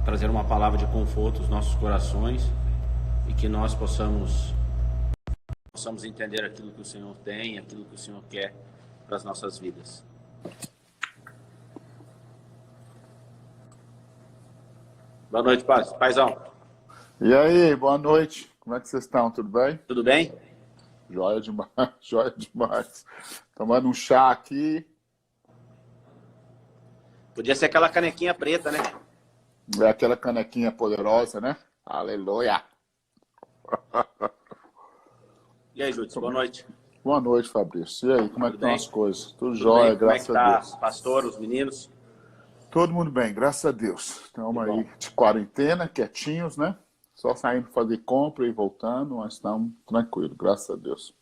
trazer uma palavra de conforto aos nossos corações e que nós possamos entender aquilo que o Senhor tem, aquilo que o Senhor quer para as nossas vidas. Boa noite, paizão. E aí, boa noite. Como é que vocês estão? Tudo bem? Tudo bem? Joia demais, joia demais. Tomando um chá aqui. Podia ser aquela canequinha preta, né? É aquela canequinha poderosa, né? Aleluia. E aí, Júlio, boa noite. Boa noite, Fabrício. E aí, como é que Tudo bem? estão as coisas? Tudo Tudo jóia, bem? Como é graças que a tá, Deus. pastor, os meninos? Todo mundo bem, graças a Deus. Estamos aí de quarentena, quietinhos, né? Só saindo fazer compra e voltando, mas estamos tranquilos, graças a Deus.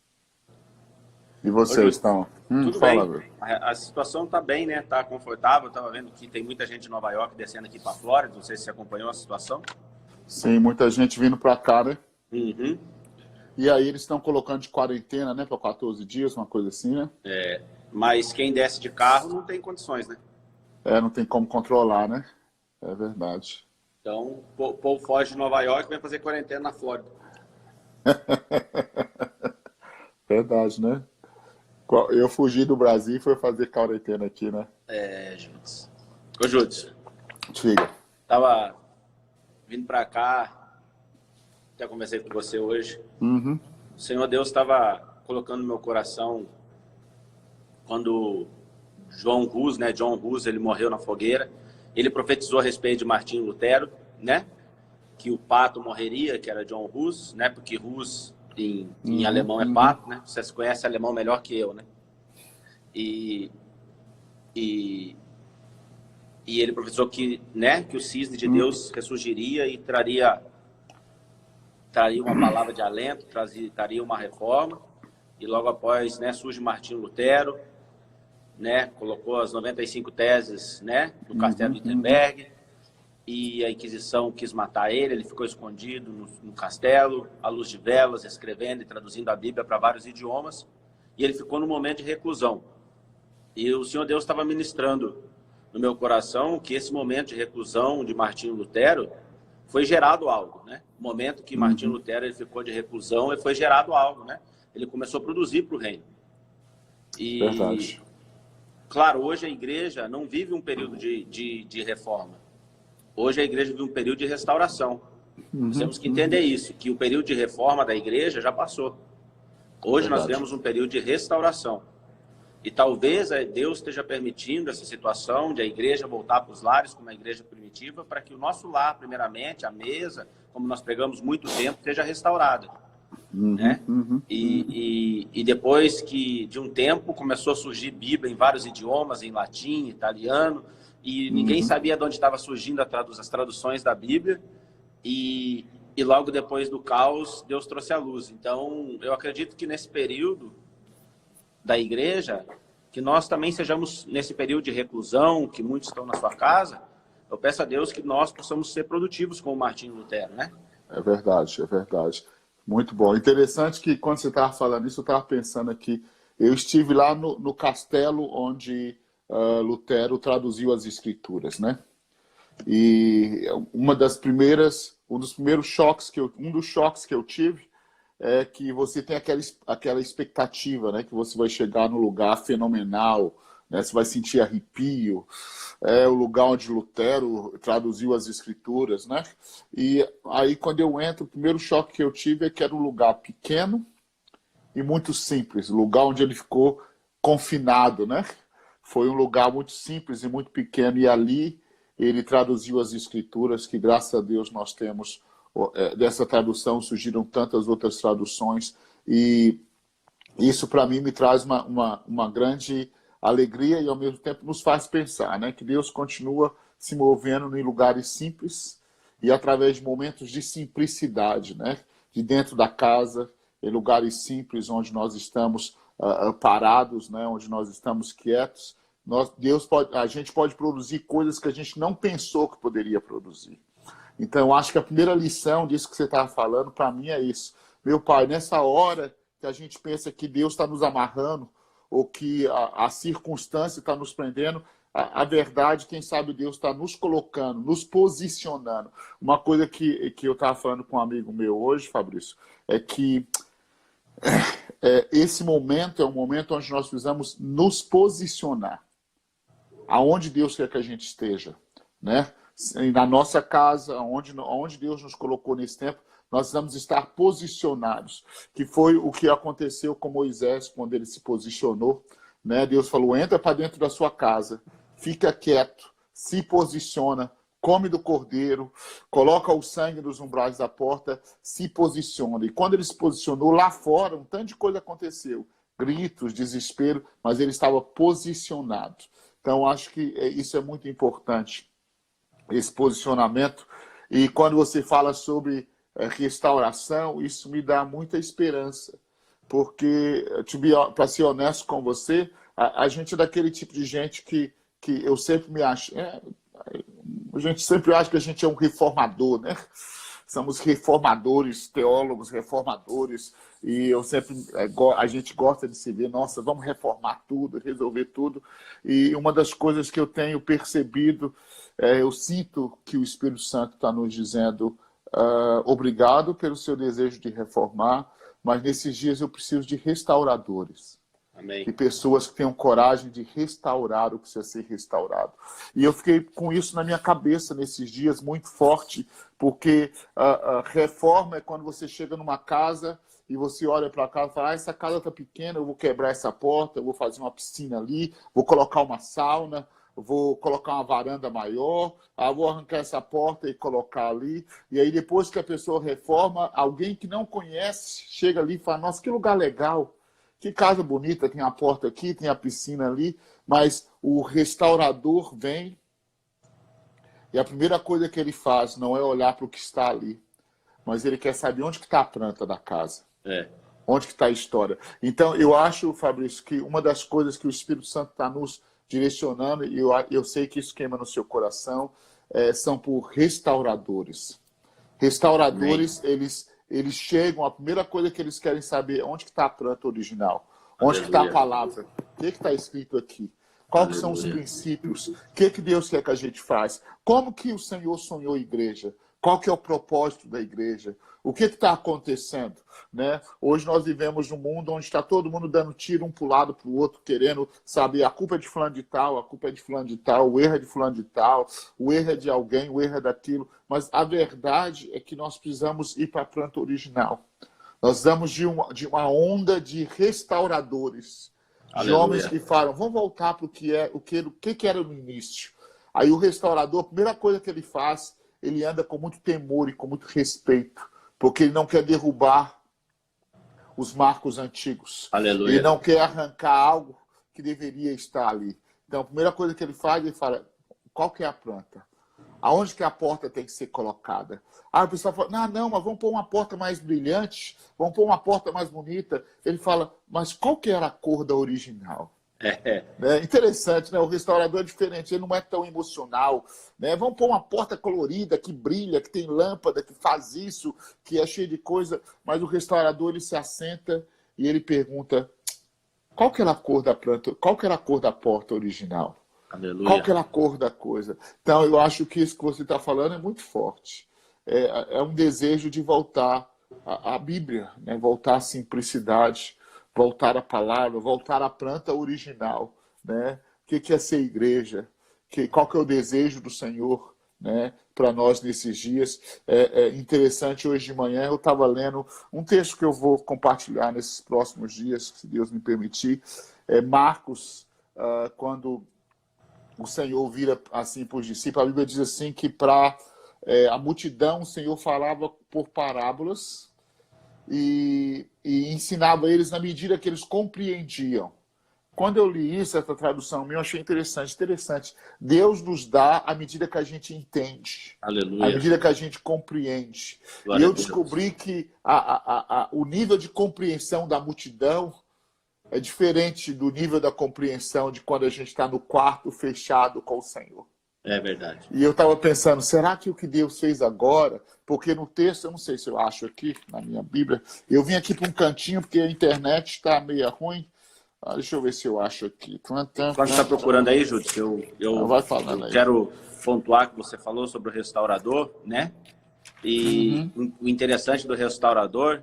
E vocês estão? Tudo Fala, bem. velho. A situação tá bem, né? Tá confortável. Eu tava vendo que tem muita gente de Nova York descendo aqui para Flórida. Não sei se você acompanhou a situação. Sim, muita gente vindo pra cá, né? Uhum. E aí eles estão colocando de quarentena, né? Para 14 dias, uma coisa assim, né? Mas quem desce de carro não tem condições, né? Não tem como controlar, né? É verdade. Então, o povo foge de Nova York e vai fazer quarentena na Flórida. Verdade, né? Eu fugi do Brasil e fui fazer quarentena aqui, né? Júlio. Ô, Júlio, Diga. tava vindo para cá, até conversei com você hoje. Uhum. O Senhor Deus estava colocando no meu coração quando John Hus, ele morreu na fogueira. Ele profetizou a respeito de Martinho Lutero, né? Que o pato morreria, que era John Hus, né? Porque Hus em alemão é pato, né? Vocês conhecem alemão melhor que eu, né? E ele profetizou que, né? Que o cisne de Deus ressurgiria e traria uma palavra de alento, traria uma reforma. E logo após, né? Surge Martinho Lutero, né? Colocou as 95 teses, né? Do Castelo de Wittenberg. E a Inquisição quis matar ele, ele ficou escondido no castelo, à luz de velas, escrevendo e traduzindo a Bíblia para vários idiomas, e ele ficou num momento de reclusão. E o Senhor Deus estava ministrando no meu coração que esse momento de reclusão de Martinho Lutero foi gerado algo, né? O momento que Martinho Lutero ele ficou de reclusão, ele foi gerado algo, né? Ele começou a produzir para o reino. Verdade. Claro, hoje a igreja não vive um período de reforma. Hoje a igreja vive um período de restauração. Nós temos que entender isso, que o período de reforma da igreja já passou. Hoje nós vivemos um período de restauração. E talvez Deus esteja permitindo essa situação de a igreja voltar para os lares como a igreja primitiva, para que o nosso lar, primeiramente, a mesa, como nós pregamos muito tempo, seja restaurada. Né? E depois que de um tempo começou a surgir Bíblia em vários idiomas, em latim, italiano, e ninguém sabia de onde estava surgindo as traduções da Bíblia, e logo depois do caos, Deus trouxe a luz. Então, eu acredito que nesse período da igreja, que nós também sejamos nesse período de reclusão, que muitos estão na sua casa, eu peço a Deus que nós possamos ser produtivos como Martinho Lutero, né? É verdade, é verdade. Muito bom. Interessante que quando você estava falando isso, eu estava pensando aqui, eu estive lá no castelo onde Lutero traduziu as escrituras, né? E um dos primeiros choques um dos choques que eu tive é que você tem aquela expectativa, né? Que você vai chegar num lugar fenomenal, né? Você vai sentir arrepio. É o lugar onde Lutero traduziu as escrituras, né? E aí quando eu entro, o primeiro choque que eu tive é que era um lugar pequeno e muito simples, lugar onde ele ficou confinado, né? Foi um lugar muito simples e muito pequeno, e ali ele traduziu as escrituras, que graças a Deus nós temos, dessa tradução surgiram tantas outras traduções, e isso para mim me traz uma grande alegria e ao mesmo tempo nos faz pensar, né? Que Deus continua se movendo em lugares simples e através de momentos de simplicidade, né? De dentro da casa, em lugares simples onde nós estamos parados, né? Onde nós estamos quietos. A gente pode produzir coisas que a gente não pensou que poderia produzir. Então, eu acho que a primeira lição disso que você estava falando, para mim, é isso. Meu Pai, nessa hora que a gente pensa que Deus está nos amarrando, ou que a circunstância está nos prendendo, a verdade, quem sabe Deus está nos colocando, nos posicionando. Uma coisa que eu estava falando com um amigo meu hoje, Fabrício, é que esse momento é um momento onde nós precisamos nos posicionar. Aonde Deus quer que a gente esteja, né? Na nossa casa, onde Deus nos colocou nesse tempo, nós precisamos estar posicionados, que foi o que aconteceu com Moisés quando ele se posicionou, né? Deus falou, entra para dentro da sua casa, fica quieto, se posiciona, come do cordeiro, coloca o sangue nos umbrais da porta, se posiciona. E quando ele se posicionou lá fora, um tanto de coisa aconteceu, gritos, desespero, mas ele estava posicionado. Então, acho que isso é muito importante, esse posicionamento. E quando você fala sobre restauração, isso me dá muita esperança. Porque, para ser honesto com você, a gente é daquele tipo de gente que eu sempre me acho... a gente sempre acha que a gente é um reformador, né? Somos reformadores, teólogos reformadores, e eu sempre, a gente gosta de se ver, nossa, vamos reformar tudo, resolver tudo. E uma das coisas que eu tenho percebido, eu sinto que o Espírito Santo está nos dizendo, obrigado pelo seu desejo de reformar, mas nesses dias eu preciso de restauradores. Amém. De pessoas que tenham coragem de restaurar o que precisa ser restaurado. E eu fiquei com isso na minha cabeça nesses dias, muito forte, porque reforma é quando você chega numa casa e você olha para a casa e fala, essa casa está pequena, eu vou quebrar essa porta, eu vou fazer uma piscina ali, vou colocar uma sauna, vou colocar uma varanda maior, vou arrancar essa porta e colocar ali. E aí depois que a pessoa reforma, alguém que não conhece chega ali e fala, nossa, que lugar legal. Que casa bonita, tem a porta aqui, tem a piscina ali, mas o restaurador vem e a primeira coisa que ele faz não é olhar para o que está ali, mas ele quer saber onde que está a planta da casa, onde que está a história. Então, eu acho, Fabrício, que uma das coisas que o Espírito Santo está nos direcionando, e eu sei que isso queima no seu coração, são por restauradores. Restauradores, eles chegam, a primeira coisa que eles querem saber é onde que está a planta original, onde que está a palavra, o que está escrito aqui, quais são os princípios, o que Deus quer que a gente faz, como que o Senhor sonhou a igreja, qual que é o propósito da igreja, o que está acontecendo, né? Hoje nós vivemos num mundo onde está todo mundo dando tiro um para o lado para o outro, querendo saber a culpa é de fulano de tal, a culpa é de fulano de tal, o erro é de fulano de tal, o erro é de alguém, o erro é daquilo. Mas a verdade é que nós precisamos ir para a planta original. Nós precisamos de uma onda de restauradores, de homens que falam, vamos voltar para o que era no início. Aí o restaurador, a primeira coisa que ele faz, ele anda com muito temor e com muito respeito, porque ele não quer derrubar os marcos antigos. Aleluia. Ele não quer arrancar algo que deveria estar ali. Então, a primeira coisa que ele faz, ele fala, qual que é a planta? Aonde que a porta tem que ser colocada? Aí o pessoal fala, não, mas vamos pôr uma porta mais brilhante, vamos pôr uma porta mais bonita. Ele fala, mas qual que era a cor da original? É interessante, né? O restaurador é diferente, ele não é tão emocional, né? Vamos pôr uma porta colorida, que brilha, que tem lâmpada, que faz isso, que é cheio de coisa. Mas o restaurador, ele se assenta e ele pergunta, qual que era a cor da planta, qual que era a cor da porta original? Aleluia. Qual que era a cor da coisa? Então, eu acho que isso que você está falando é muito forte. É um desejo de voltar à Bíblia, né? Voltar à simplicidade, voltar à palavra, voltar à planta original, né? O que é ser igreja? Qual que é o desejo do Senhor, né, para nós nesses dias? É interessante, hoje de manhã eu estava lendo um texto que eu vou compartilhar nesses próximos dias, se Deus me permitir. Marcos, quando o Senhor vira assim para os discípulos, a Bíblia diz assim que para a multidão o Senhor falava por parábolas, e ensinava eles na medida que eles compreendiam. Quando eu li isso, essa tradução minha, eu achei interessante. Deus nos dá à medida que a gente entende. Aleluia. À medida que a gente compreende. Glória e eu a Deus. descobri que o nível de compreensão da multidão é diferente do nível da compreensão de quando a gente está no quarto fechado com o Senhor. É verdade. E eu estava pensando, será que o que Deus fez agora, porque no texto, eu não sei se eu acho aqui, na minha Bíblia, eu vim aqui para um cantinho porque a internet está meio ruim, Deixa eu ver se eu acho aqui. Quando você está procurando aí, Júlio, vai falando aí. Quero pontuar que você falou sobre o restaurador, né? E o interessante do restaurador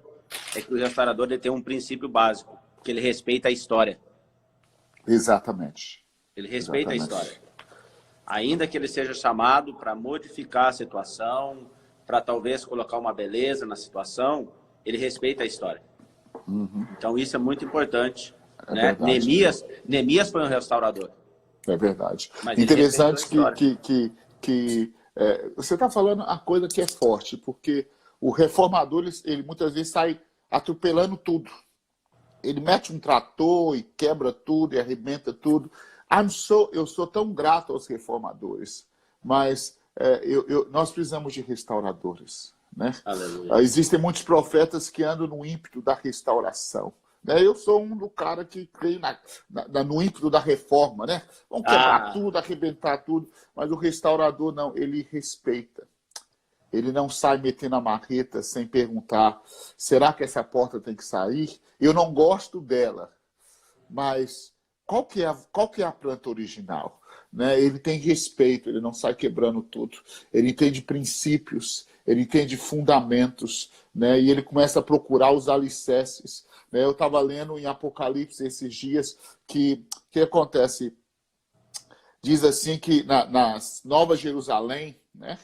é que o restaurador ele tem um princípio básico, que ele respeita a história. Exatamente. Ele respeita a história. Ainda que ele seja chamado para modificar a situação, para talvez colocar uma beleza na situação, ele respeita a história. Então isso é muito importante. Né? Neemias foi um restaurador. É verdade. Mas interessante que você está falando a coisa que é forte, porque o reformador, ele muitas vezes sai atropelando tudo. Ele mete um trator e quebra tudo e arrebenta tudo. Eu sou tão grato aos reformadores, mas nós precisamos de restauradores. Né? Existem muitos profetas que andam no ímpeto da restauração. Eu sou um do cara que creio no ímpeto da reforma, né? Vamos quebrar tudo, arrebentar tudo, mas o restaurador não, ele respeita. Ele não sai metendo a marreta sem perguntar, será que essa porta tem que sair? Eu não gosto dela, mas qual que é a planta original? Né? Ele tem respeito, ele não sai quebrando tudo. Ele entende princípios, ele entende fundamentos, né? E ele começa a procurar os alicerces. Né? Eu estava lendo em Apocalipse esses dias que acontece? Diz assim que na Nova Jerusalém, né?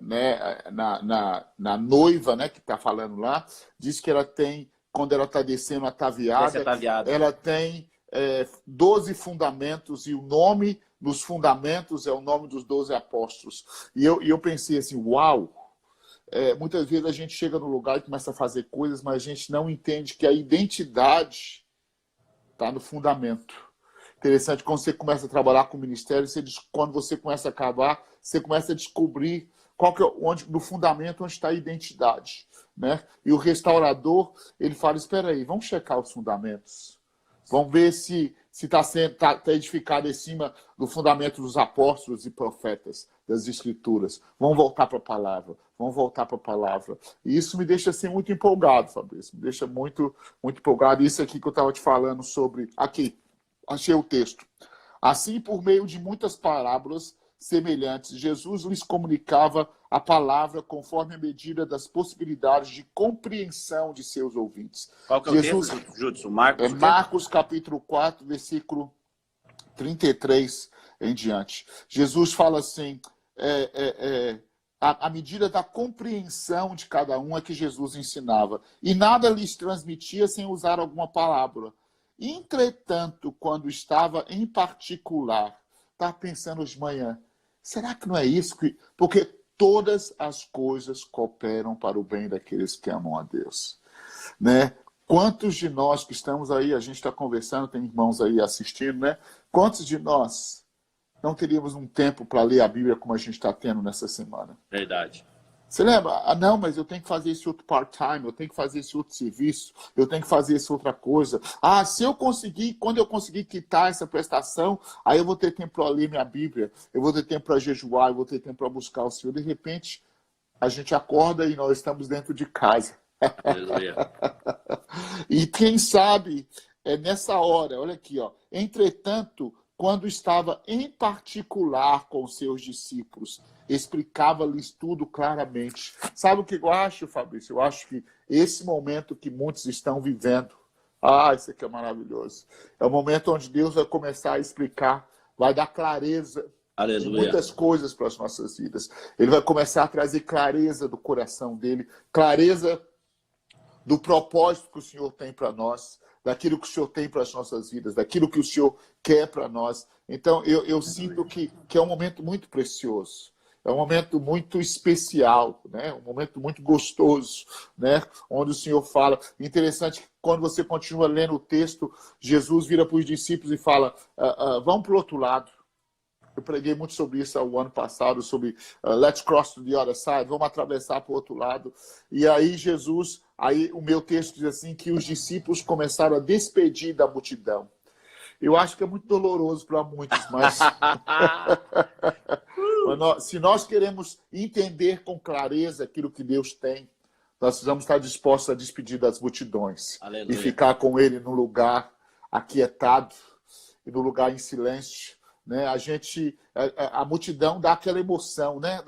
Na noiva, né, que está falando lá, diz que ela tem, quando ela está descendo ataviada, ela tem 12 fundamentos, e o nome dos fundamentos é o nome dos 12 apóstolos. E eu pensei assim, uau! Muitas vezes a gente chega no lugar e começa a fazer coisas, mas a gente não entende que a identidade está no fundamento. Interessante, quando você começa a trabalhar com o ministério, quando você começa a acabar, você começa a descobrir no fundamento onde está a identidade. Né? E o restaurador, ele fala, espera aí, vamos checar os fundamentos. Vamos ver se está edificado em cima do fundamento dos apóstolos e profetas, das escrituras. Vamos voltar para a palavra. Vamos voltar para a palavra. E isso me deixa assim, muito empolgado, Fabrício. Me deixa muito, muito empolgado. Isso aqui que eu estava te falando sobre... Aqui, achei o texto. Assim, por meio de muitas parábolas semelhantes, Jesus lhes comunicava a palavra conforme a medida das possibilidades de compreensão de seus ouvintes. Qual que é o texto, Judson? Marcos capítulo 4, versículo 33 em diante. Jesus fala assim, a medida da compreensão de cada um é que Jesus ensinava. E nada lhes transmitia sem usar alguma palavra. Entretanto, quando estava em particular, estava pensando hoje de manhã, será que não é isso? Porque todas as coisas cooperam para o bem daqueles que amam a Deus. Né? Quantos de nós que estamos aí, a gente está conversando, tem irmãos aí assistindo, né? Quantos de nós não teríamos um tempo para ler a Bíblia como a gente está tendo nessa semana? Verdade. Você lembra? Não, mas eu tenho que fazer esse outro part-time, eu tenho que fazer esse outro serviço, eu tenho que fazer essa outra coisa. Quando eu conseguir quitar essa prestação, aí eu vou ter tempo para ler minha Bíblia, eu vou ter tempo para jejuar, eu vou ter tempo para buscar o Senhor. De repente, a gente acorda e nós estamos dentro de casa. Aleluia. E quem sabe, nessa hora, olha aqui, ó. Entretanto, quando estava em particular com seus discípulos, explicava-lhes tudo claramente. Sabe o que eu acho, Fabrício? Eu acho que esse momento que muitos estão vivendo, isso aqui é maravilhoso. É o momento onde Deus vai começar a explicar, vai dar clareza de muitas coisas para as nossas vidas. Ele vai começar a trazer clareza do coração dele, clareza do propósito que o Senhor tem para nós, daquilo que o Senhor tem para as nossas vidas, daquilo que o Senhor quer para nós. Então, eu sinto que é um momento muito precioso. É um momento muito especial, né? Um momento muito gostoso, né? Onde o Senhor fala. Interessante que quando você continua lendo o texto, Jesus vira para os discípulos e fala, vamos para o outro lado. Eu preguei muito sobre isso o ano passado, sobre let's cross to the other side, vamos atravessar para o outro lado. E aí o meu texto diz assim, que os discípulos começaram a despedir da multidão. Eu acho que é muito doloroso para muitos, mas se nós queremos entender com clareza aquilo que Deus tem, nós precisamos estar dispostos a despedir das multidões. Aleluia. E ficar com Ele no lugar aquietado e no lugar em silêncio, né? A multidão dá aquela emoção, né?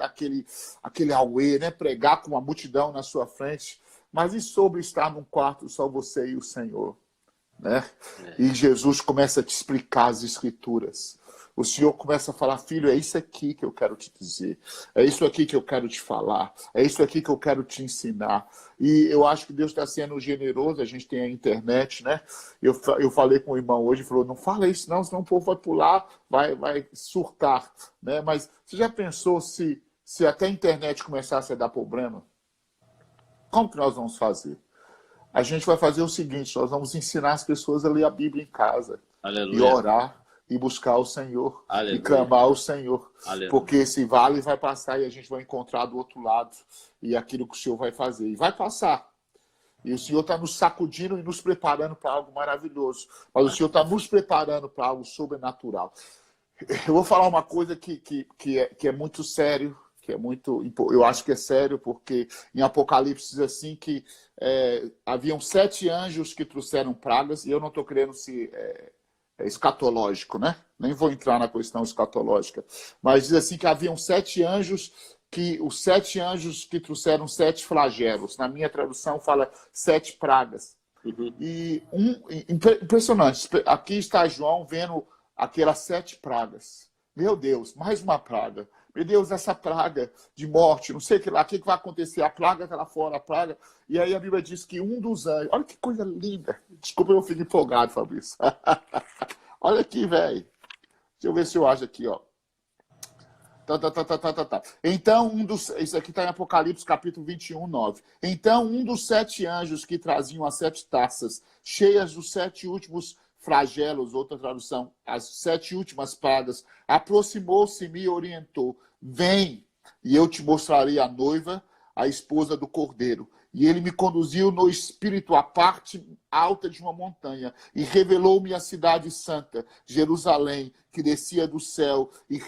Aquele auê, né? Pregar com uma multidão na sua frente. Mas e sobre estar num quarto só você e o Senhor, né? E Jesus começa a te explicar as Escrituras. O Senhor começa a falar, filho, é isso aqui que eu quero te dizer. É isso aqui que eu quero te falar. É isso aqui que eu quero te ensinar. E eu acho que Deus está sendo generoso. A gente tem a internet, né? Eu falei com o irmão hoje, falou, não fala isso não, senão o povo vai pular, vai surtar, né? Mas você já pensou se até a internet começasse a dar problema? Como que nós vamos fazer? A gente vai fazer o seguinte, nós vamos ensinar as pessoas a ler a Bíblia em casa. Aleluia. E orar. E buscar o Senhor. Aleluia. E clamar ao Senhor. Aleluia. Porque esse vale vai passar e a gente vai encontrar do outro lado. E aquilo que o Senhor vai fazer. E vai passar. E o Senhor está nos sacudindo e nos preparando para algo maravilhoso. Mas o Senhor está nos preparando para algo sobrenatural. Eu vou falar uma coisa que é muito sério. Que é muito, eu acho que é sério, porque em Apocalipse diz assim que haviam 7 anjos que trouxeram pragas. E eu não estou querendo se... escatológico, né? Nem vou entrar na questão escatológica. Mas diz assim que haviam 7 anjos, os 7 anjos que trouxeram 7 flagelos. Na minha tradução fala 7 pragas. Uhum. E impressionante. Aqui está João vendo aquelas 7 pragas. Meu Deus, mais uma praga. Meu Deus, essa praga de morte, não sei o que lá, o que vai acontecer? A praga está lá fora, a praga. E aí a Bíblia diz que um dos anjos... Olha que coisa linda. Desculpa, eu fico empolgado, Fabrício. Olha aqui, velho. Deixa eu ver se eu acho aqui, ó. Então, isso aqui está em Apocalipse, capítulo 21, 9. Então, um dos 7 anjos que traziam as 7 taças, cheias dos 7 últimos flagelos, outra tradução, as 7 últimas pragas, aproximou-se e me orientou. Vem, e eu te mostrarei a noiva, a esposa do Cordeiro. E ele me conduziu no espírito à parte alta de uma montanha e revelou-me a cidade santa, Jerusalém, que descia do céu e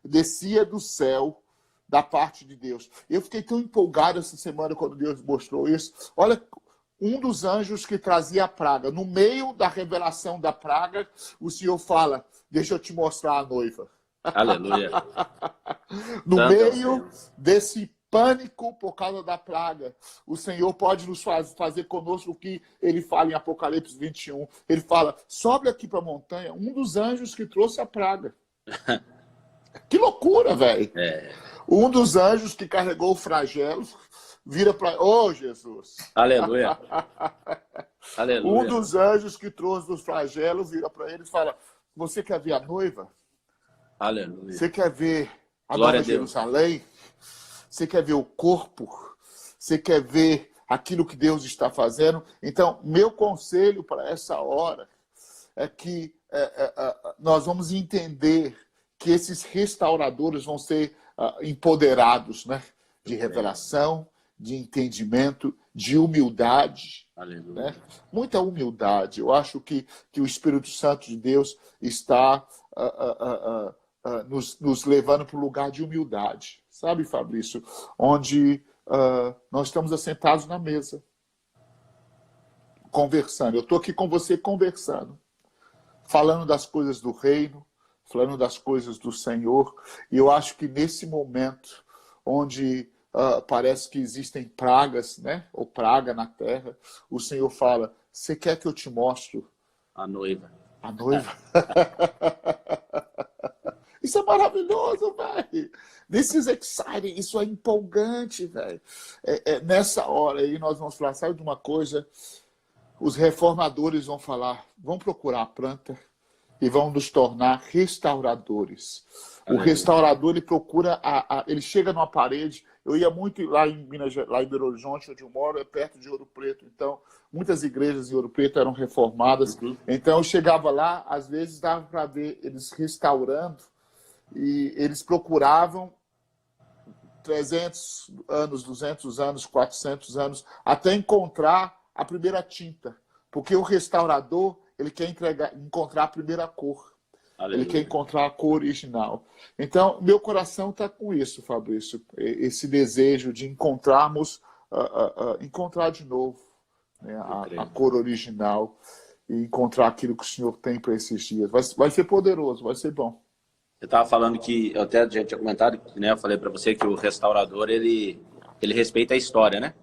descia do céu da parte de Deus. Eu fiquei tão empolgado essa semana quando Deus mostrou isso. Olha, um dos anjos que trazia a praga. No meio da revelação da praga, o Senhor fala, deixa eu te mostrar a noiva. Aleluia. No meio desse pânico por causa da praga, o Senhor pode nos fazer conosco o que ele fala em Apocalipse 21. Ele fala, sobe aqui para a montanha, um dos anjos que trouxe a praga. Que loucura, velho. Um dos anjos que carregou o flagelo vira para... Oh, Jesus! Aleluia! Aleluia! Um dos anjos que trouxe os flagelos vira para ele e fala, você quer ver a noiva? Aleluia! Você quer ver a Nova Jerusalém? Você quer ver o corpo? Você quer ver aquilo que Deus está fazendo? Então, meu conselho para essa hora é que nós vamos entender que esses restauradores vão ser empoderados, né? De revelação, de entendimento, de humildade. Né? Muita humildade. Eu acho que o Espírito Santo de Deus está nos levando para o lugar de humildade. Sabe, Fabrício? Onde nós estamos assentados na mesa, conversando. Eu estou aqui com você conversando, falando das coisas do reino, falando das coisas do Senhor. E eu acho que nesse momento, onde parece que existem pragas, né? Ou praga na terra, o Senhor fala, você quer que eu te mostre a noiva? A noiva. Isso é maravilhoso, velho. This is exciting. Isso é empolgante, velho. Nessa hora aí nós vamos falar, sabe de uma coisa? Os reformadores vão falar, vão procurar a planta e vão nos tornar restauradores. O restaurador, ele procura, ele chega numa parede. Eu ia muito lá em lá em Belo Horizonte, onde eu moro, é perto de Ouro Preto. Então, muitas igrejas em Ouro Preto eram reformadas. Então, eu chegava lá, às vezes dava para ver eles restaurando. E eles procuravam 300 anos, 200 anos, 400 anos, até encontrar a primeira tinta. Porque o restaurador, ele quer encontrar a primeira cor. Aleluia. Ele quer encontrar a cor original. Então, meu coração está com isso, Fabrício. Esse desejo de encontrar de novo, né, a cor original. encontrar aquilo que o Senhor tem para esses dias. Vai ser poderoso, vai ser bom. Eu estava falando que, eu até já tinha comentado, né, eu falei para você que o restaurador, ele respeita a história, né?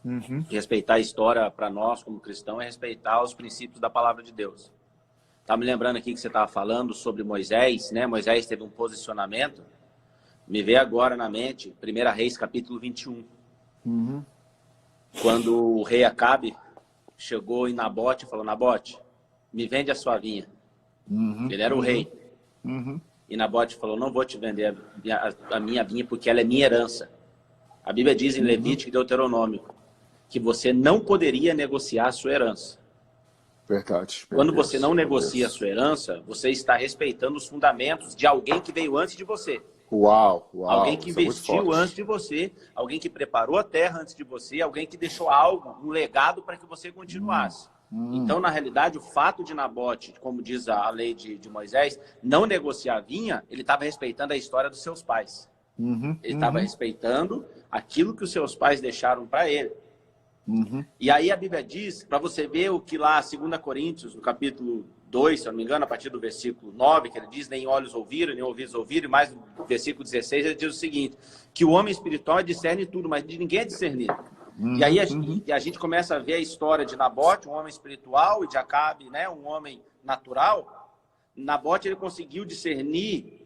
Uhum. E respeitar a história para nós, como cristãos, é respeitar os princípios da palavra de Deus. Tá me lembrando aqui que você estava falando sobre Moisés, né? Moisés teve um posicionamento. Me veio agora na mente, 1 Reis, capítulo 21. Uhum. Quando o rei Acabe chegou em Nabote e falou, Nabote, me vende a sua vinha. Uhum. Ele era o rei. Uhum. E Nabote falou, não vou te vender a minha vinha porque ela é minha herança. A Bíblia diz em Levítico e Deuteronômio que você não poderia negociar a sua herança. Verdade. Quando você não negocia a sua herança, você está respeitando os fundamentos de alguém que veio antes de você. Uau. Alguém que investiu antes de você, alguém que preparou a terra antes de você, alguém que deixou algo, um legado para que você continuasse. Então, na realidade, o fato de Nabote, como diz a lei de Moisés, não negociar a vinha, ele estava respeitando a história dos seus pais. Ele estava respeitando aquilo que os seus pais deixaram para ele. E aí a Bíblia diz, para você ver o que lá, 2 Coríntios, no capítulo 2, se eu não me engano, a partir do versículo 9, que ele diz, nem olhos ouviram, nem ouvidos ouviram, e mais no versículo 16, ele diz o seguinte, que o homem espiritual discerne tudo, mas de ninguém é discernido. E aí a gente começa a ver a história de Nabote, um homem espiritual, e de Acabe, né, um homem natural. Nabote, ele conseguiu discernir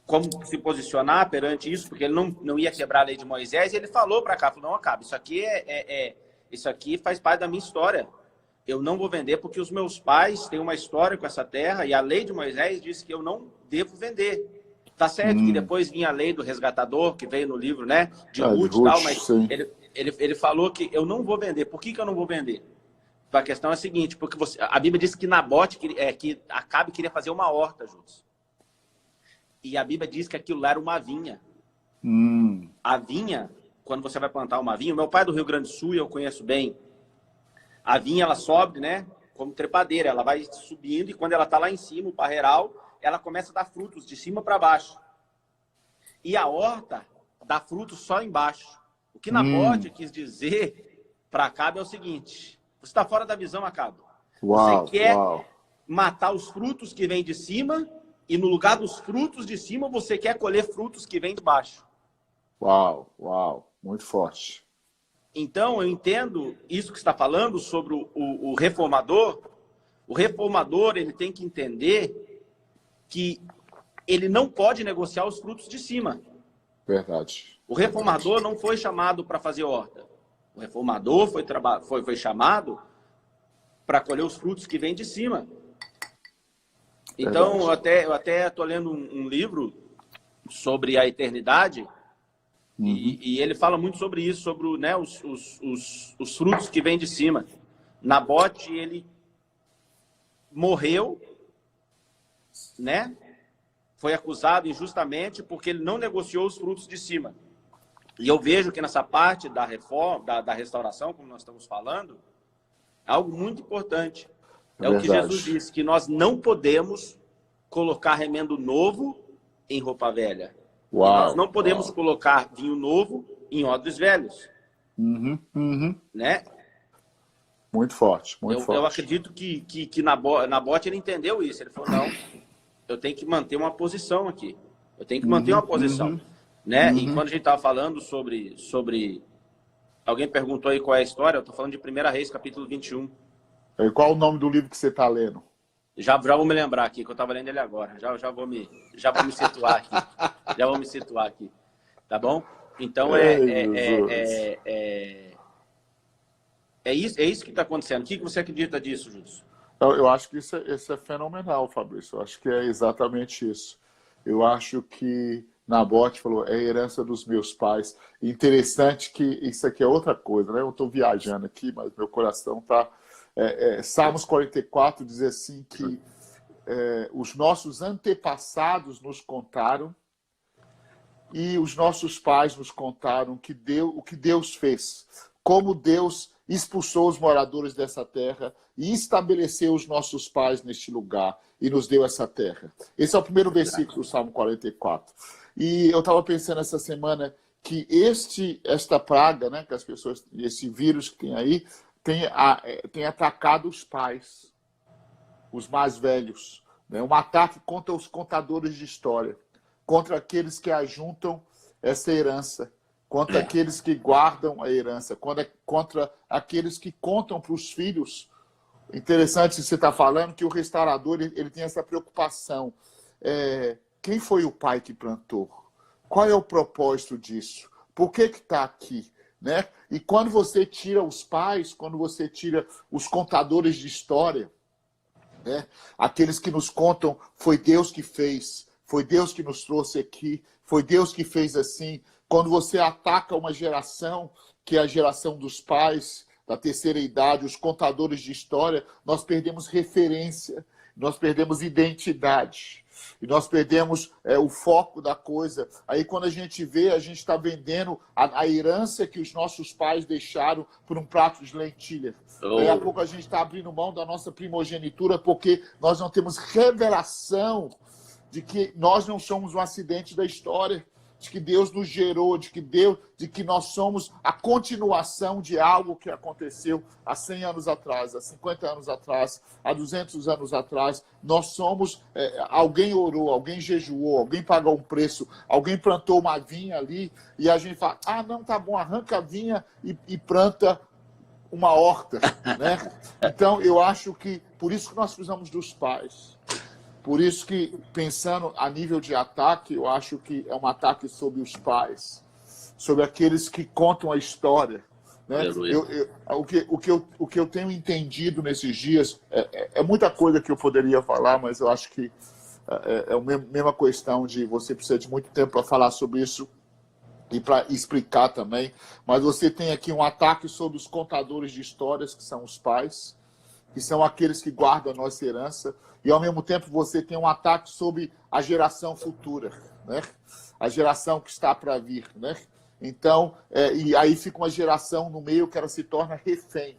como se posicionar perante isso, porque ele não ia quebrar a lei de Moisés, e ele falou para Acabe, não, Acabe, isso aqui faz parte da minha história. Eu não vou vender porque os meus pais têm uma história com essa terra, e a lei de Moisés diz que eu não devo vender. Tá certo que depois vinha a lei do resgatador, que veio no livro, né, de Ruth e tal, mas ele falou que eu não vou vender. Por que eu não vou vender? A questão é a seguinte, porque a Bíblia diz que Nabote, que Acabe queria fazer uma horta juntos. E a Bíblia diz que aquilo lá era uma vinha. A vinha, quando você vai plantar uma vinha, o meu pai é do Rio Grande do Sul, e eu conheço bem, a vinha ela sobe, né, como trepadeira, ela vai subindo, e quando ela está lá em cima, o parreiral, ela começa a dar frutos de cima para baixo. E a horta dá frutos só embaixo. O que Nabote quis dizer para Acabe é o seguinte, você está fora da visão, Acabe. Você quer matar os frutos que vêm de cima, e no lugar dos frutos de cima, você quer colher frutos que vêm de baixo. Uau, muito forte. Então, eu entendo isso que você está falando sobre o reformador. O reformador, ele tem que entender que ele não pode negociar os frutos de cima. Verdade. O reformador não foi chamado para fazer horta. O reformador foi chamado para colher os frutos que vêm de cima. Então, eu até estou lendo um livro sobre a eternidade, e ele fala muito sobre isso, sobre, né, os frutos que vêm de cima. Nabote, ele morreu, né? Foi acusado injustamente porque ele não negociou os frutos de cima. E eu vejo que nessa parte da reforma, da restauração, como nós estamos falando, é algo muito importante. É o que Jesus disse, que nós não podemos colocar remendo novo em roupa velha. E nós não podemos colocar vinho novo em odres velhos. Né? Muito forte, muito forte. Eu acredito que Nabote ele entendeu isso. Ele falou, não, eu tenho que manter uma posição aqui. Eu tenho que manter uma posição. Né? E quando a gente estava falando sobre... Alguém perguntou aí qual é a história, eu estou falando de 1 Reis, capítulo 21. E qual o nome do livro que você está lendo? Já vou me lembrar aqui, que eu estava lendo ele agora. Já vou me situar aqui. Já vou me situar aqui. Tá bom? Então, é isso que está acontecendo. O que você acredita disso, Júlio? Eu acho que isso é fenomenal, Fabrício. Eu acho que é exatamente isso. Eu acho que Nabote falou, é a herança dos meus pais. Interessante que isso aqui é outra coisa, né? Eu estou viajando aqui, mas meu coração está... Salmos 44 diz assim que os nossos antepassados nos contaram e os nossos pais nos contaram o que Deus fez, como Deus expulsou os moradores dessa terra e estabeleceu os nossos pais neste lugar e nos deu essa terra. Esse é o primeiro versículo do Salmo 44. E eu estava pensando essa semana que esta praga, né, que as pessoas, esse vírus que tem aí, tem atacado os pais, os mais velhos. Né? Um ataque contra os contadores de história, contra aqueles que ajuntam essa herança, contra aqueles que guardam a herança, contra aqueles que contam para os filhos. Interessante você estar falando que o restaurador ele tem essa preocupação. Quem foi o pai que plantou? Qual é o propósito disso? Por que está aqui? Né? E quando você tira os pais, quando você tira os contadores de história, né? Aqueles que nos contam, foi Deus que fez, foi Deus que nos trouxe aqui, foi Deus que fez assim. Quando você ataca uma geração, que é a geração dos pais, da terceira idade, os contadores de história, nós perdemos referência, nós perdemos identidade. E nós perdemos o foco da coisa. Aí quando a gente vê, a gente está vendendo a herança que os nossos pais deixaram por um prato de lentilha. Daí a pouco a gente está abrindo mão da nossa primogenitura porque nós não temos revelação de que nós não somos um acidente da história, de que Deus nos gerou, de que nós somos a continuação de algo que aconteceu há 100 anos atrás, há 50 anos atrás, há 200 anos atrás. Nós somos, alguém orou, alguém jejuou, alguém pagou um preço, alguém plantou uma vinha ali, e a gente fala, não, tá bom, arranca a vinha e planta uma horta, né? Então, eu acho que, por isso que nós precisamos dos pais. Por isso que, pensando a nível de ataque, eu acho que é um ataque sobre os pais, sobre aqueles que contam a história. Né? O que eu tenho entendido nesses dias, é muita coisa que eu poderia falar, mas eu acho que é a mesma questão de você precisa de muito tempo para falar sobre isso e para explicar também. Mas você tem aqui um ataque sobre os contadores de histórias, que são os pais, que são aqueles que guardam a nossa herança, e ao mesmo tempo você tem um ataque sobre a geração futura, né? A geração que está para vir. Né? Então, e aí fica uma geração no meio que ela se torna refém,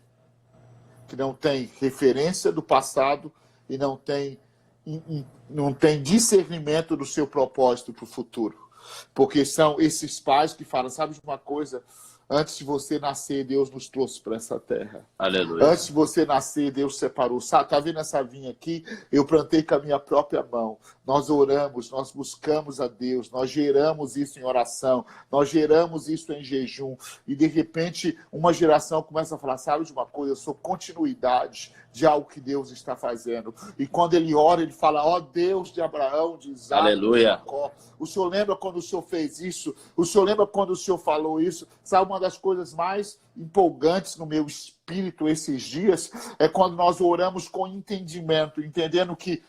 que não tem referência do passado e não tem discernimento do seu propósito para o futuro. Porque são esses pais que falam, sabe de uma coisa? Antes de você nascer, Deus nos trouxe para essa terra. Aleluia. Antes de você nascer, Deus separou. Está vendo essa vinha aqui? Eu plantei com a minha própria mão. Nós oramos, nós buscamos a Deus, nós geramos isso em oração, nós geramos isso em jejum. E, de repente, uma geração começa a falar, sabe de uma coisa? Eu sou continuidade de algo que Deus está fazendo. E quando ele ora, ele fala, ó Deus de Abraão, de Isaac, aleluia, de Jacó. O Senhor lembra quando o Senhor fez isso? O Senhor lembra quando o Senhor falou isso? Sabe, uma das coisas mais empolgantes no meu espírito esses dias é quando nós oramos com entendimento, entendendo que,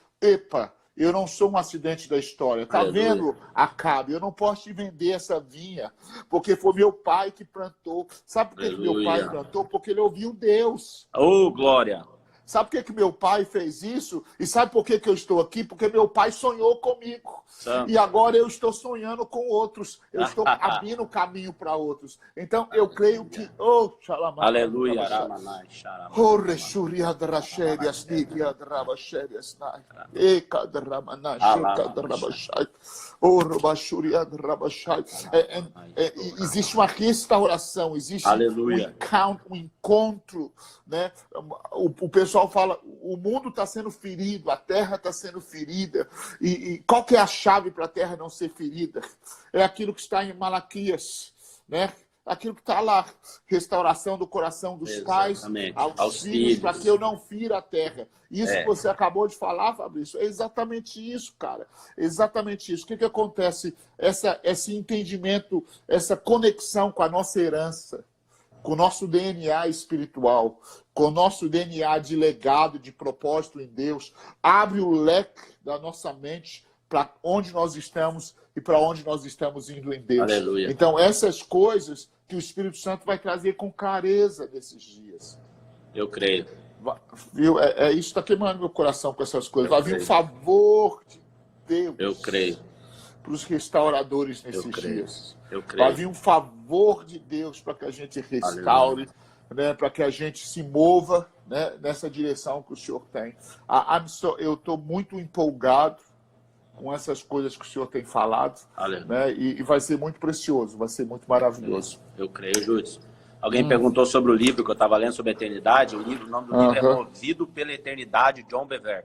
eu não sou um acidente da história. Tá vendo, Acabe? Eu não posso te vender essa vinha, porque foi meu pai que plantou. Sabe por que meu pai plantou? Porque ele ouviu Deus. Oh, glória! Sabe por que meu pai fez isso? E sabe por que eu estou aqui? Porque meu pai sonhou comigo. Santo. E agora eu estou sonhando com outros. Eu estou abrindo caminho para outros. Então, eu creio que... Aleluia. Existe uma restauração, existe um encontro, né? O pessoal fala, o mundo está sendo ferido, a terra está sendo ferida. E qual que é a chave para a terra não ser ferida? É aquilo que está em Malaquias, né? Aquilo que está lá, restauração do coração dos pais aos filhos, para que eu não fira a terra. Isso que você acabou de falar, Fabrício, é exatamente isso, cara. Exatamente isso. O que acontece? Esse entendimento, essa conexão com a nossa herança, com o nosso DNA espiritual, com o nosso DNA de legado, de propósito em Deus, abre o leque da nossa mente para onde nós estamos e para onde nós estamos indo em Deus. Aleluia. Então, essas coisas que o Espírito Santo vai trazer com clareza nesses dias. Eu creio. Viu? Isso está queimando meu coração com essas coisas. Vai vir um favor de Deus. Eu creio. Para os restauradores nesses dias. Eu creio. Vai vir um favor de Deus para que a gente restaure, né, para que a gente se mova, né, nessa direção que o Senhor tem. Eu estou muito empolgado com essas coisas que o Senhor tem falado, né, e vai ser muito precioso, vai ser muito maravilhoso. Eu creio, Júlio. Alguém perguntou sobre o livro que eu estava lendo sobre a eternidade. O nome do livro é Movido pela Eternidade, John Bevere.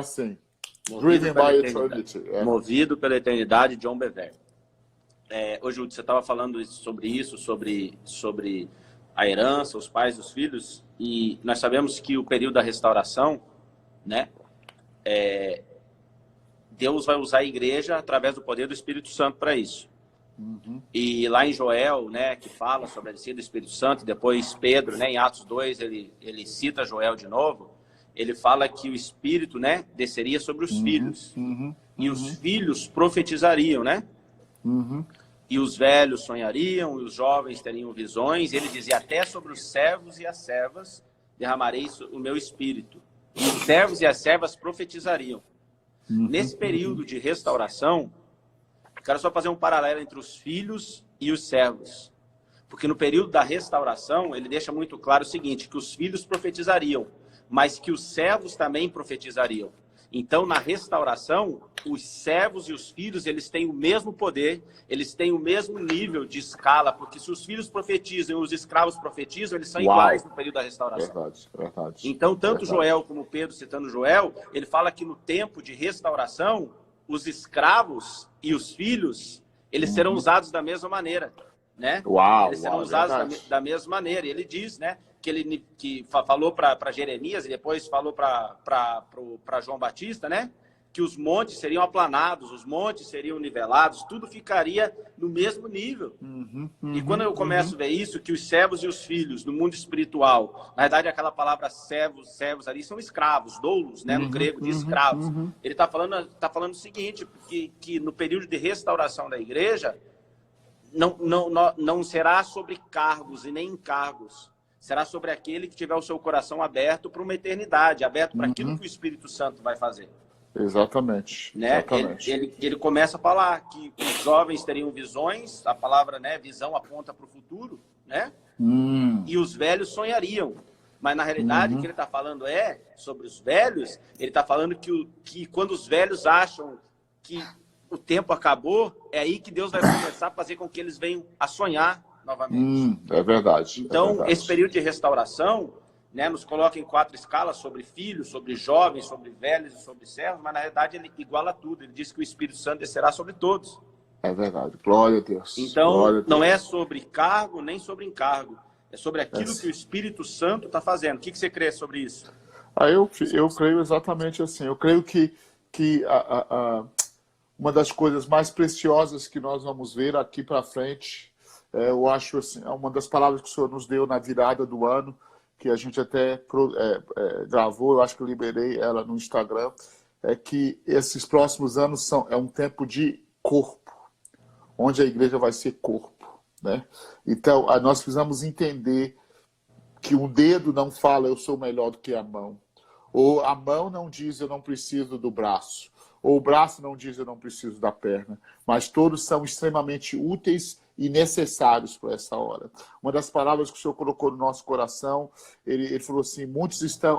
Sim. Driven by Eternity. Movido pela Eternidade, John Bevere. Ô, Júlio, você estava falando sobre isso, sobre a herança, os pais e os filhos, e nós sabemos que o período da restauração, né, Deus vai usar a igreja através do poder do Espírito Santo para isso. E lá em Joel, né, que fala sobre a descida do Espírito Santo, depois Pedro, né, em Atos 2, ele cita Joel de novo, ele fala que o Espírito, né, desceria sobre os filhos. E os filhos profetizariam, né? E os velhos sonhariam, e os jovens teriam visões. Ele dizia, até sobre os servos e as servas derramarei o meu Espírito. E os servos e as servas profetizariam. Nesse período de restauração, quero só fazer um paralelo entre os filhos e os servos. Porque no período da restauração, ele deixa muito claro o seguinte, que os filhos profetizariam, mas que os servos também profetizariam. Então, na restauração, os servos e os filhos, eles têm o mesmo poder, eles têm o mesmo nível de escala, porque se os filhos profetizam e os escravos profetizam, eles são iguais no período da restauração. Verdade. Então, tanto Joel como Pedro, citando Joel, ele fala que no tempo de restauração, os escravos e os filhos, eles serão usados da mesma maneira, né? Eles serão usados da mesma maneira. E ele diz, né, que ele falou para Jeremias e depois falou para João Batista, né, que os montes seriam aplanados, os montes seriam nivelados, tudo ficaria no mesmo nível. E quando eu começo a ver isso, que os servos e os filhos no mundo espiritual, na verdade aquela palavra servos ali são escravos, doulos, né, no grego de escravos. Ele está falando o seguinte, que no período de restauração da igreja, não será sobre cargos e nem encargos. Será sobre aquele que tiver o seu coração aberto para uma eternidade, aberto para aquilo que o Espírito Santo vai fazer. Exatamente. Né? Ele começa a falar que os jovens teriam visões, a palavra, né, visão aponta para o futuro, né? E os velhos sonhariam. Mas na realidade o que ele está falando sobre os velhos, ele está falando que quando os velhos acham que o tempo acabou, é aí que Deus vai começar a fazer com que eles venham a sonhar novamente. É verdade. Então, esse período de restauração, né, nos coloca em 4 escalas sobre filhos, sobre jovens, sobre velhos e sobre servos, mas na realidade ele iguala tudo. Ele diz que o Espírito Santo descerá sobre todos. É verdade. Glória a Deus. Então, não é sobre cargo nem sobre encargo. É sobre aquilo que o Espírito Santo está fazendo. O que você crê sobre isso? Eu creio exatamente assim. Eu creio que uma das coisas mais preciosas que nós vamos ver aqui para frente, eu acho assim, uma das palavras que o Senhor nos deu na virada do ano, que a gente até gravou, eu acho que eu liberei ela no Instagram, é que esses próximos anos é um tempo de corpo, onde a igreja vai ser corpo, né? Então, nós precisamos entender que um dedo não fala eu sou melhor do que a mão, ou a mão não diz eu não preciso do braço, ou o braço não diz eu não preciso da perna, mas todos são extremamente úteis e necessários para essa hora. Uma das palavras que o Senhor colocou no nosso coração, ele falou assim,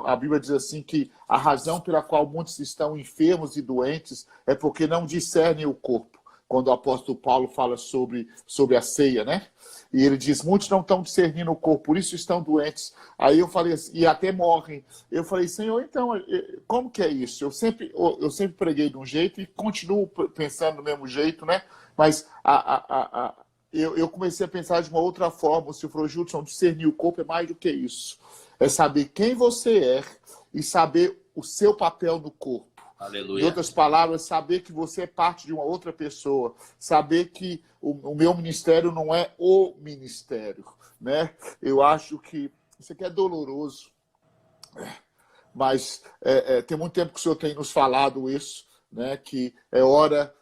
a Bíblia diz assim que a razão pela qual muitos estão enfermos e doentes é porque não discernem o corpo. Quando o apóstolo Paulo fala sobre a ceia, né? E ele diz, muitos não estão discernindo o corpo, por isso estão doentes. Aí eu falei assim, e até morrem. Eu falei, Senhor, então, como que é isso? Eu sempre preguei de um jeito e continuo pensando do mesmo jeito, né? Mas eu comecei a pensar de uma outra forma. O Senhor falou, Judson, discernir o corpo é mais do que isso. É saber quem você é e saber o seu papel no corpo. Aleluia. Em outras palavras, saber que você é parte de uma outra pessoa. Saber que o meu ministério não é o ministério, né? Eu acho que isso aqui é doloroso. Mas tem muito tempo que o Senhor tem nos falado isso, né? Que é hora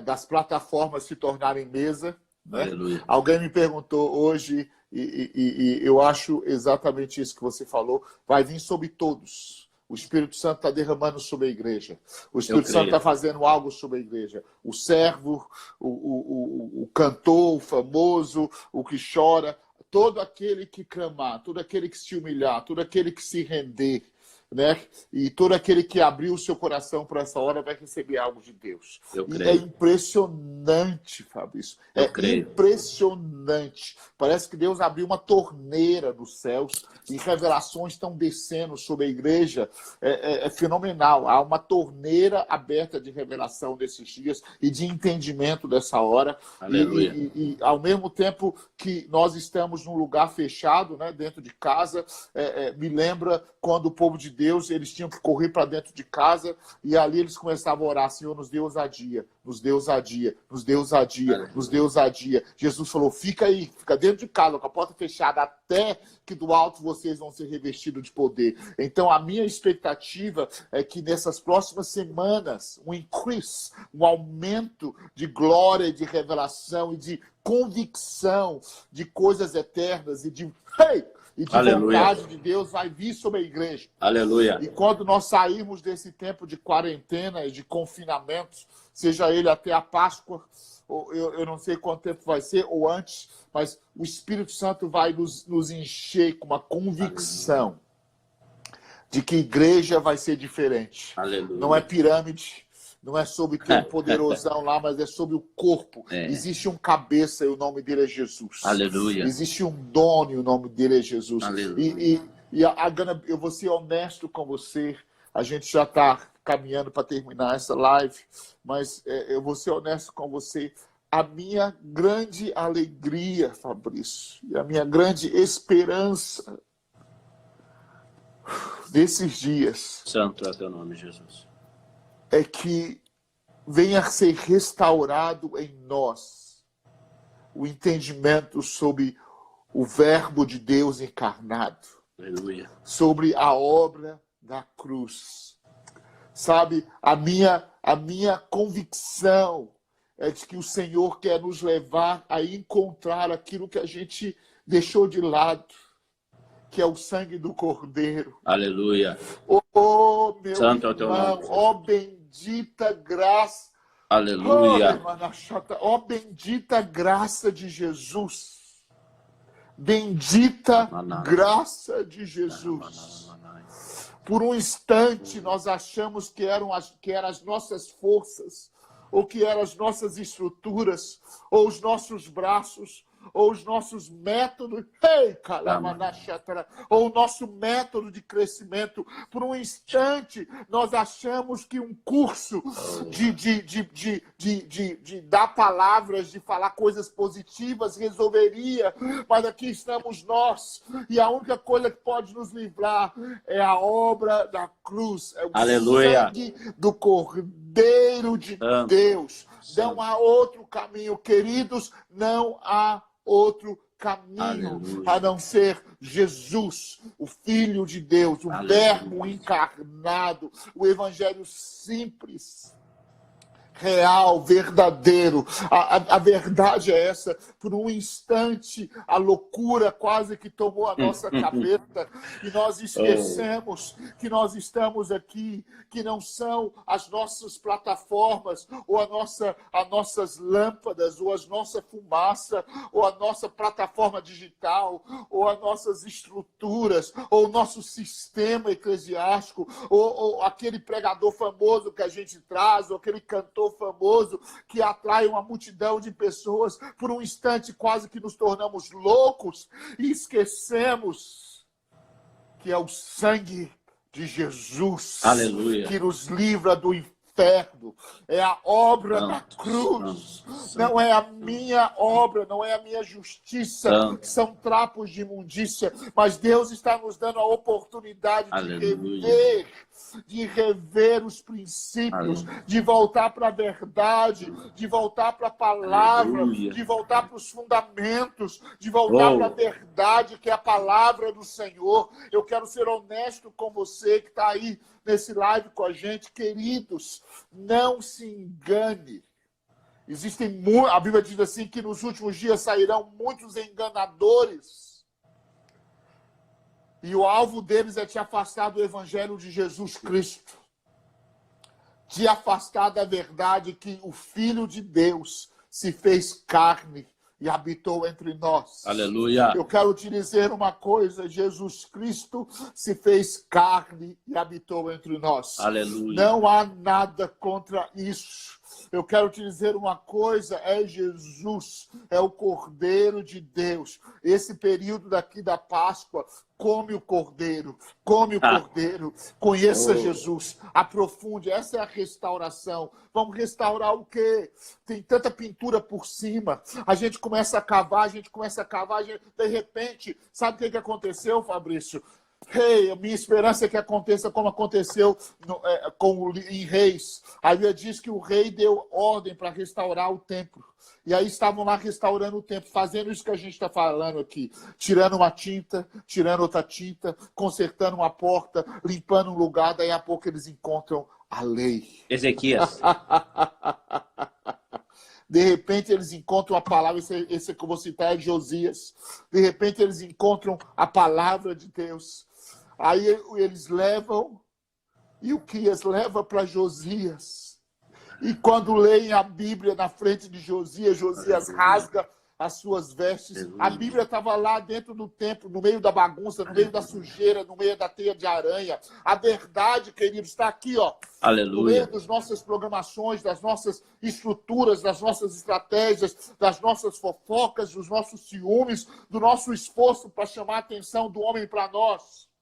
das plataformas se tornarem mesa. Né? Alguém me perguntou hoje, e eu acho exatamente isso que você falou, vai vir sobre todos. O Espírito Santo está derramando sobre a igreja. O Espírito Santo está fazendo algo sobre a igreja. O servo, o cantor, o famoso, o que chora, todo aquele que clamar, todo aquele que se humilhar, todo aquele que se render, né? E todo aquele que abriu o seu coração para essa hora vai receber algo de Deus. E é impressionante, Fabrício. Impressionante impressionante. Parece que Deus abriu uma torneira dos céus e revelações estão descendo sobre a igreja. É fenomenal. Há uma torneira aberta de revelação desses dias e de entendimento dessa hora. Aleluia. E ao mesmo tempo que nós estamos num lugar fechado, né, dentro de casa, me lembra quando o povo de Deus, eles tinham que correr para dentro de casa e ali eles começavam a orar: Senhor, nos dê ousadia, nos dê ousadia, nos dê ousadia, nos dê ousadia. Jesus falou: fica aí, fica dentro de casa, com a porta fechada, até que do alto vocês vão ser revestidos de poder. Então, a minha expectativa é que nessas próximas semanas, um increase, um aumento de glória, de revelação e de convicção de coisas eternas e de vontade de Deus vai vir sobre a igreja. Aleluia. E quando nós sairmos desse tempo de quarentena e de confinamento, seja ele até a Páscoa, ou eu não sei quanto tempo vai ser, ou antes, mas o Espírito Santo vai nos encher com uma convicção de que igreja vai ser diferente. Aleluia. Não é pirâmide, não é sobre ter um poderosão lá, mas é sobre o corpo. Existe um cabeça e o nome dele é Jesus. Aleluia. Existe um dono e o nome dele é Jesus. Aleluia. Eu vou ser honesto com você. A gente já está caminhando para terminar essa live, mas eu vou ser honesto com você. A minha grande alegria, Fabrício, e a minha grande esperança desses dias... Santo é teu nome, Jesus. É que venha a ser restaurado em nós o entendimento sobre o Verbo de Deus encarnado. Aleluia. Sobre a obra da cruz. Sabe, a minha convicção é de que o Senhor quer nos levar a encontrar aquilo que a gente deixou de lado, que é o sangue do Cordeiro. Aleluia. Oh, meu Santo é o teu nome. Oh, bendita graça. Aleluia. Oh, bendita graça de Jesus. Bendita graça de Jesus. Por um instante nós achamos que eram as nossas forças, ou que eram as nossas estruturas, ou os nossos braços, ou os nossos métodos, ou o nosso método de crescimento. Por um instante, nós achamos que um curso de dar palavras, de falar coisas positivas, resolveria. Mas aqui estamos nós, e a única coisa que pode nos livrar é a obra da cruz, é o sangue do Cordeiro de Deus. Não há outro caminho, queridos, não há outro caminho a não ser Jesus, o Filho de Deus, o Verbo encarnado, o Evangelho simples, real, verdadeiro. A verdade é essa. Por um instante, a loucura quase que tomou a nossa cabeça e nós esquecemos que nós estamos aqui, que não são as nossas plataformas ou as nossas lâmpadas ou a nossa fumaça ou a nossa plataforma digital ou as nossas estruturas ou o nosso sistema eclesiástico ou aquele pregador famoso que a gente traz ou aquele cantor famoso que atrai uma multidão de pessoas. Por um instante quase que nos tornamos loucos e esquecemos que é o sangue de Jesus, aleluia, que nos livra do inferno. É a obra da cruz. Não é a minha obra, não é a minha justiça, são trapos de imundícia, mas Deus está nos dando a oportunidade de rever os princípios, de voltar para a verdade, de voltar para a palavra, de voltar para os fundamentos, de voltar para a verdade, que é a palavra do Senhor. Eu quero ser honesto com você que está aí nesse live com a gente, queridos, não se engane. A Bíblia diz assim que nos últimos dias sairão muitos enganadores. E o alvo deles é te afastar do Evangelho de Jesus Cristo. Te afastar da verdade que o Filho de Deus se fez carne e habitou entre nós. Aleluia. Eu quero te dizer uma coisa: Jesus Cristo se fez carne e habitou entre nós. Aleluia. Não há nada contra isso. Eu quero te dizer uma coisa, é Jesus, é o Cordeiro de Deus. Esse período daqui da Páscoa, come o Cordeiro, conheça Jesus, aprofunde, essa é a restauração. Vamos restaurar o quê? Tem tanta pintura por cima, a gente começa a cavar, de repente, sabe o que aconteceu, Fabrício? A minha esperança é que aconteça como aconteceu em Reis. A Bíblia diz que o rei deu ordem para restaurar o templo. E aí estavam lá restaurando o templo, fazendo isso que a gente está falando aqui. Tirando uma tinta, tirando outra tinta, consertando uma porta, limpando um lugar. Daí a pouco eles encontram a lei. Ezequias. De repente eles encontram a palavra, esse que eu vou citar é de Josias. De repente eles encontram a palavra de Deus. Aí eles levam, e o Quias leva para Josias. E quando leem a Bíblia na frente de Josias, Josias rasga as suas vestes. A Bíblia estava lá dentro do templo, no meio da bagunça, no meio da sujeira, no meio da teia de aranha. A verdade, querido, está aqui, ó. Aleluia. No meio das nossas programações, das nossas estruturas, das nossas estratégias, das nossas fofocas, dos nossos ciúmes, do nosso esforço para chamar a atenção do homem para nós.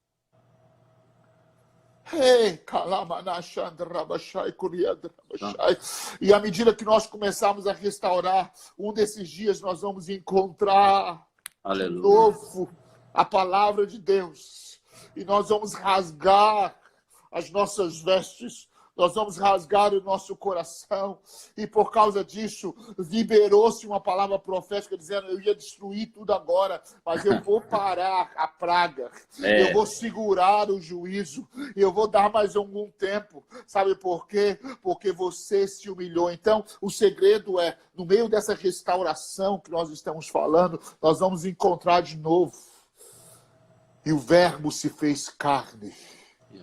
E à medida que nós começarmos a restaurar, um desses dias nós vamos encontrar de novo a palavra de Deus. E nós vamos rasgar as nossas vestes, nós vamos rasgar o nosso coração. E por causa disso, liberou-se uma palavra profética dizendo: eu ia destruir tudo agora, mas eu vou parar a praga. Eu vou segurar o juízo. Eu vou dar mais algum tempo. Sabe por quê? Porque você se humilhou. Então, o segredo é, no meio dessa restauração que nós estamos falando, nós vamos encontrar de novo. E o Verbo se fez carne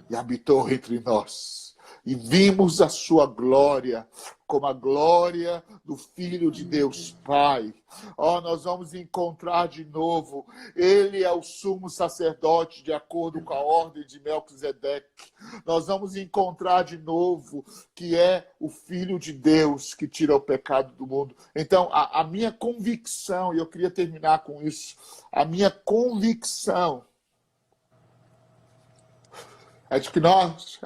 e habitou entre nós. E vimos a sua glória, como a glória do Filho de Deus Pai. Nós vamos encontrar de novo. Ele é o sumo sacerdote, de acordo com a ordem de Melquisedeque. Nós vamos encontrar de novo que é o Filho de Deus que tira o pecado do mundo. Então, a minha convicção, e eu queria terminar com isso, a minha convicção é de que nós...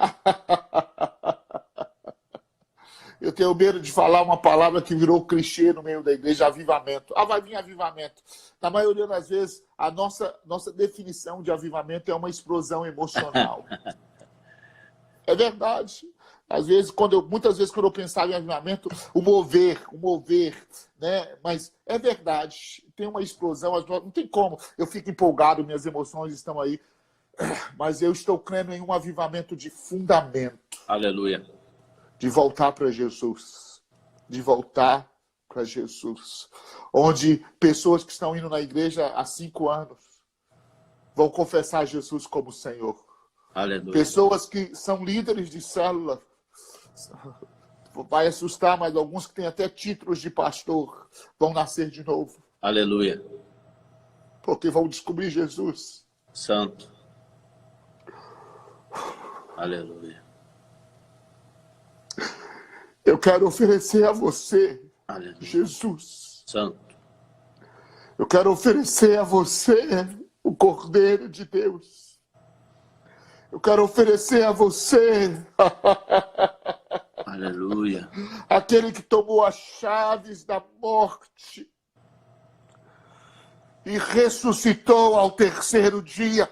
Eu tenho medo de falar uma palavra que virou clichê no meio da igreja, avivamento. Vai vir avivamento. Na maioria das vezes, a nossa definição de avivamento é uma explosão emocional. É verdade. Muitas vezes, quando eu pensava em avivamento, o mover, né? Mas é verdade. Tem uma explosão, não tem como. Eu fico empolgado, minhas emoções estão aí. Mas eu estou crendo em um avivamento de fundamento. Aleluia. De voltar para Jesus. De voltar para Jesus. Onde pessoas que estão indo na igreja há 5 anos vão confessar Jesus como Senhor. Aleluia. Pessoas que são líderes de célula. Vai assustar, mas alguns que têm até títulos de pastor vão nascer de novo. Aleluia. Porque vão descobrir Jesus. Santo. Aleluia. Eu quero oferecer a você, Aleluia. Jesus. Santo. Eu quero oferecer a você o Cordeiro de Deus. Eu quero oferecer a você Aleluia. Aquele que tomou as chaves da morte e ressuscitou ao 3º dia.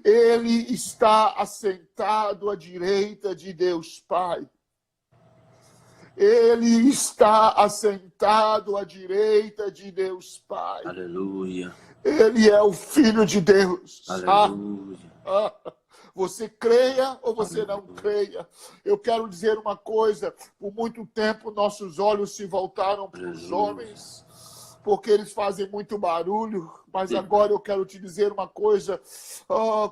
Ele está assentado à direita de Deus Pai. Ele está assentado à direita de Deus Pai. Aleluia. Ele é o Filho de Deus. Aleluia. Você creia ou você não creia? Eu quero dizer uma coisa. Por muito tempo, nossos olhos se voltaram para os homens, porque eles fazem muito barulho. Mas agora eu quero te dizer uma coisa.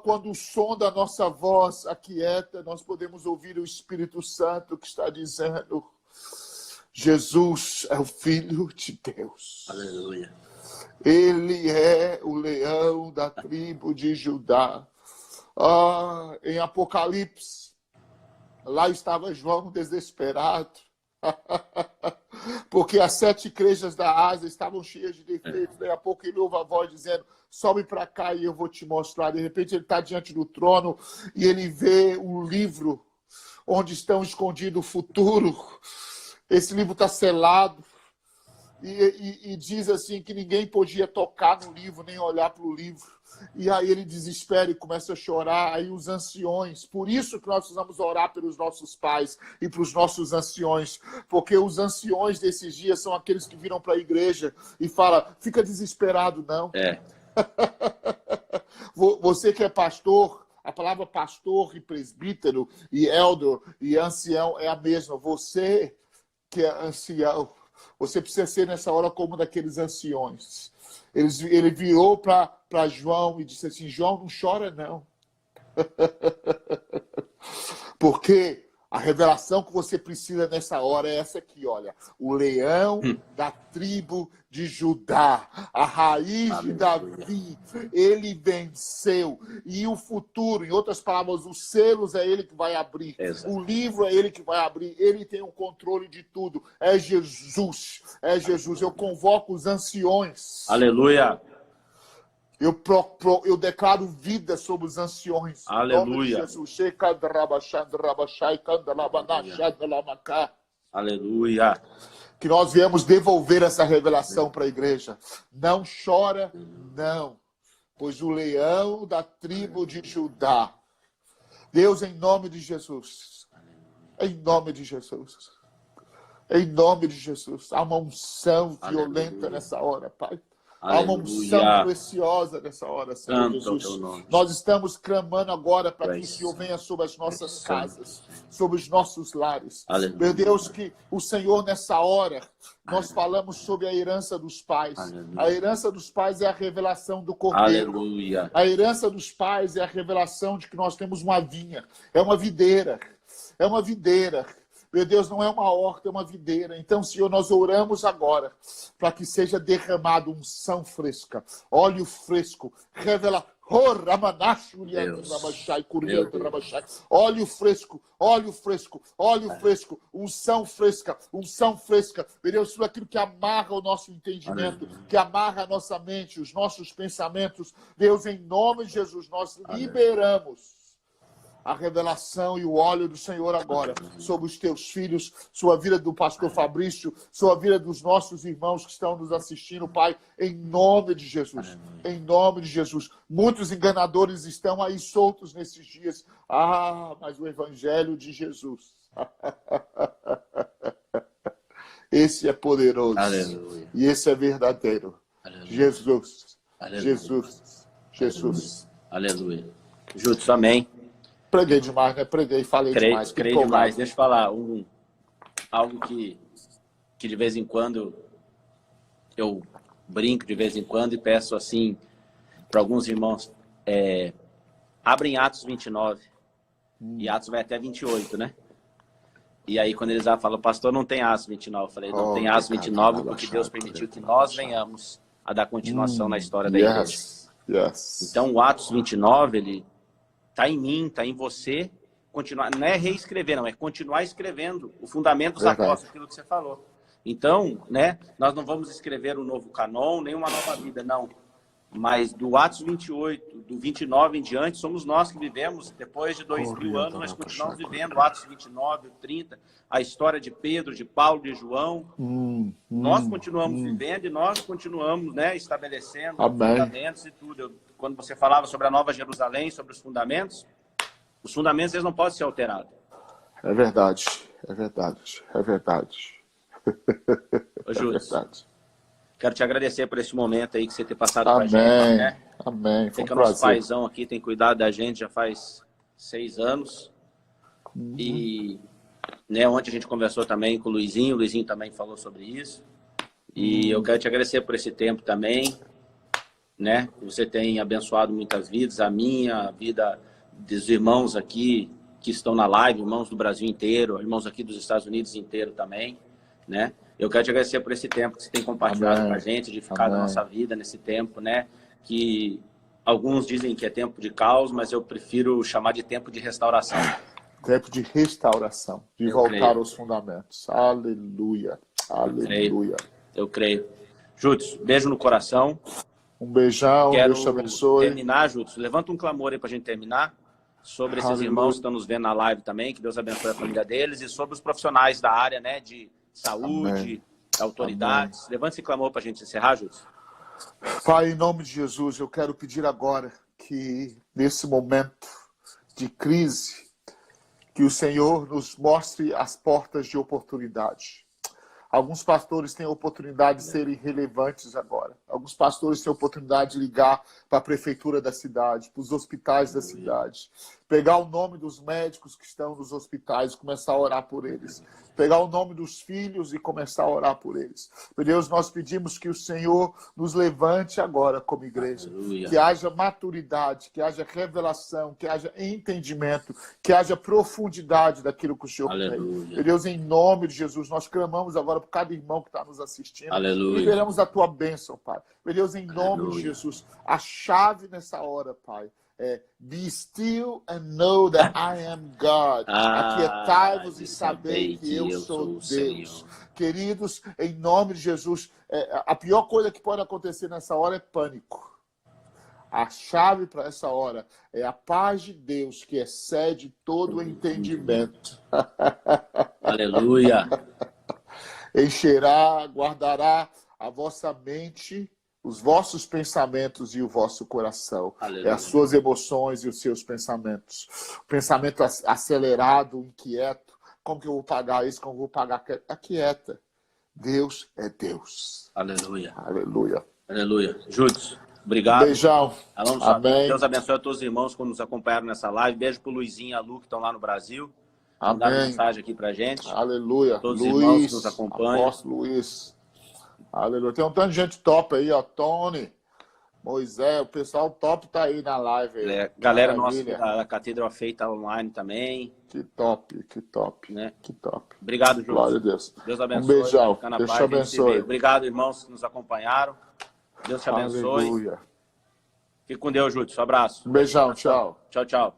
Quando o som da nossa voz aquieta, nós podemos ouvir o Espírito Santo que está dizendo: Jesus é o Filho de Deus. Aleluia. Ele é o leão da tribo de Judá. Em Apocalipse, Lá estava João desesperado. Porque as 7 igrejas da Ásia estavam cheias de defeitos. Daí a pouco ele ouve a voz dizendo: sobe para cá e eu vou te mostrar. De repente ele está diante do trono e ele vê um livro onde estão escondido o futuro. Esse livro está selado. E diz assim que ninguém podia tocar no livro, nem olhar para o livro. E aí ele desespera e começa a chorar. Aí os anciões, por isso que nós precisamos orar pelos nossos pais e para os nossos anciões, porque os anciões desses dias são aqueles que viram para a igreja e falam: fica desesperado não. Você que é pastor, a palavra pastor e presbítero e elder e ancião é a mesma. Você que é ancião, você precisa ser nessa hora como daqueles anciões. Ele virou para João e disse assim: João, não chora não. Porque a revelação que você precisa nessa hora é essa aqui, olha. O leão da tribo de Judá, a raiz de Davi, ele venceu. E o futuro, em outras palavras, os selos é ele que vai abrir. Exato. O livro é ele que vai abrir. Ele tem o controle de tudo. É Jesus. É Jesus. Eu convoco os anciões. Aleluia. Eu declaro vida sobre os anciões. Aleluia. Em nome de Jesus. Aleluia. Que nós viemos devolver essa revelação para a igreja. Não chora, não. Pois o leão da tribo de Judá. Deus, em nome de Jesus. Em nome de Jesus. Em nome de Jesus. Há uma unção violenta nessa hora, Pai. Há uma unção preciosa nessa hora, Senhor Jesus. Nós estamos clamando agora para que o Senhor venha sobre as nossas casas, sobre os nossos lares. Aleluia. Meu Deus, que o Senhor nessa hora, nós falamos sobre a herança dos pais. Aleluia. A herança dos pais é a revelação do Cordeiro. Aleluia. A herança dos pais é a revelação de que nós temos uma vinha. É uma videira. É uma videira. Meu Deus, não é uma horta, é uma videira. Então, Senhor, nós oramos agora para que seja derramado unção fresca, óleo fresco, revela. Óleo fresco, óleo fresco, óleo fresco, unção fresca, unção fresca. Meu Deus, tudo aquilo que amarra o nosso entendimento, que amarra a nossa mente, os nossos pensamentos. Deus, em nome de Jesus, nós liberamos a revelação e o óleo do Senhor agora sobre os teus filhos, sobre a vida do pastor Fabrício, sobre a vida dos nossos irmãos que estão nos assistindo, Pai, em nome de Jesus. Em nome de Jesus. Muitos enganadores estão aí soltos nesses dias. Ah, mas o evangelho de Jesus. Esse é poderoso. Aleluia. E esse é verdadeiro. Aleluia. Jesus. Aleluia. Jesus. Jesus. Aleluia. Juntos, amém. Preguei demais, né? Preguei, falei demais. Creio demais. Deixa eu falar algo que de vez em quando eu brinco de vez em quando e peço assim para alguns irmãos, abrem Atos 29 e Atos vai até 28, né? E aí quando eles falam, pastor, não tem Atos 29, eu falei, não tem Atos 29 porque Deus permitiu que nós venhamos a dar continuação na história da igreja. Yes. Então o Atos 29, ele está em mim, está em você, continuar, não é reescrever, não, é continuar escrevendo o fundamento dos apóstolos, aquilo que você falou. Então, né, nós não vamos escrever um novo canon, nem uma nova vida, não. Mas do Atos 28, do 29 em diante, somos nós que vivemos, depois de 2000 anos, nós continuamos vivendo Atos 29, 30, a história de Pedro, de Paulo, de João. Nós continuamos vivendo e nós continuamos, né, estabelecendo fundamentos e tudo. Quando você falava sobre a Nova Jerusalém, sobre os fundamentos eles não podem ser alterados. É verdade, é verdade, é verdade. Ô, Júlio, é verdade. Quero te agradecer por esse momento aí que você ter passado com a gente, né? Amém. Sei que o nosso paizão aqui tem cuidado da gente já faz 6 anos. E né, ontem a gente conversou também com o Luizinho também falou sobre isso. E eu quero te agradecer por esse tempo também, né? Você tem abençoado muitas vidas, a minha, a vida dos irmãos aqui que estão na live, irmãos do Brasil inteiro, irmãos aqui dos Estados Unidos inteiro também, né? Eu quero te agradecer por esse tempo que você tem compartilhado com a gente, edificado a nossa vida nesse tempo, né? Que alguns dizem que é tempo de caos, mas eu prefiro chamar de tempo de restauração. Tempo de restauração, de voltar aos fundamentos. Aleluia. Aleluia. Eu creio. Júlio, beijo no coração. Um beijão, Quero Deus te abençoe. terminar, Júlio. Levanta um clamor aí para a gente terminar. Sobre esses irmãos que estão nos vendo na live também. Que Deus abençoe a família deles. E sobre os profissionais da área, né, de saúde, autoridades. Amém. Levanta esse clamor para a gente encerrar, Júlio. Pai, em nome de Jesus, eu quero pedir agora que, nesse momento de crise, que o Senhor nos mostre as portas de oportunidade. Alguns pastores têm a oportunidade de serem relevantes agora. Alguns pastores têm a oportunidade de ligar para a prefeitura da cidade, para os hospitais da cidade. Pegar o nome dos médicos que estão nos hospitais e começar a orar por eles. Pegar o nome dos filhos e começar a orar por eles. Meu Deus, nós pedimos que o Senhor nos levante agora como igreja. Aleluia. Que haja maturidade, que haja revelação, que haja entendimento, que haja profundidade daquilo que o Senhor tem. Meu Deus, em nome de Jesus, nós clamamos agora por cada irmão que está nos assistindo. Aleluia. Liberamos a tua bênção, Pai. Meu Deus, em nome de Jesus, a chave nessa hora, Pai, be still and know that I am God. Aquietai-vos e sabei que eu sou Deus. Queridos, em nome de Jesus, a pior coisa que pode acontecer nessa hora é pânico. A chave para essa hora é a paz de Deus que excede todo o entendimento. Aleluia. Encherá, guardará a vossa mente, os vossos pensamentos e o vosso coração. Aleluia. As suas emoções e os seus pensamentos. O pensamento acelerado, inquieto. Como que eu vou pagar isso? Como eu vou pagar aquilo? Aquieta. Deus é Deus. Aleluia. Aleluia. Aleluia. Júlio, obrigado. Beijão. Amém. Deus abençoe a todos os irmãos que nos acompanharam nessa live. Beijo pro Luizinho e a Lu que estão lá no Brasil. Mandar mensagem aqui pra gente. Aleluia. Todos os irmãos que nos acompanham. Apóstolo Luiz. Aleluia. Tem um tanto de gente top aí, ó. Tony, Moisés, o pessoal top tá aí na live. Aí. Galera nossa da Catedral Feita online também. Que top, que top. Né? Que top. Obrigado, Júlio. Glória a Deus. Deus abençoe. Um beijão. Deus te abençoe. Obrigado, irmãos que nos acompanharam. Deus te abençoe. Aleluia. Fique com Deus, Júlio. Um abraço. Um beijão, tchau. Tchau, tchau.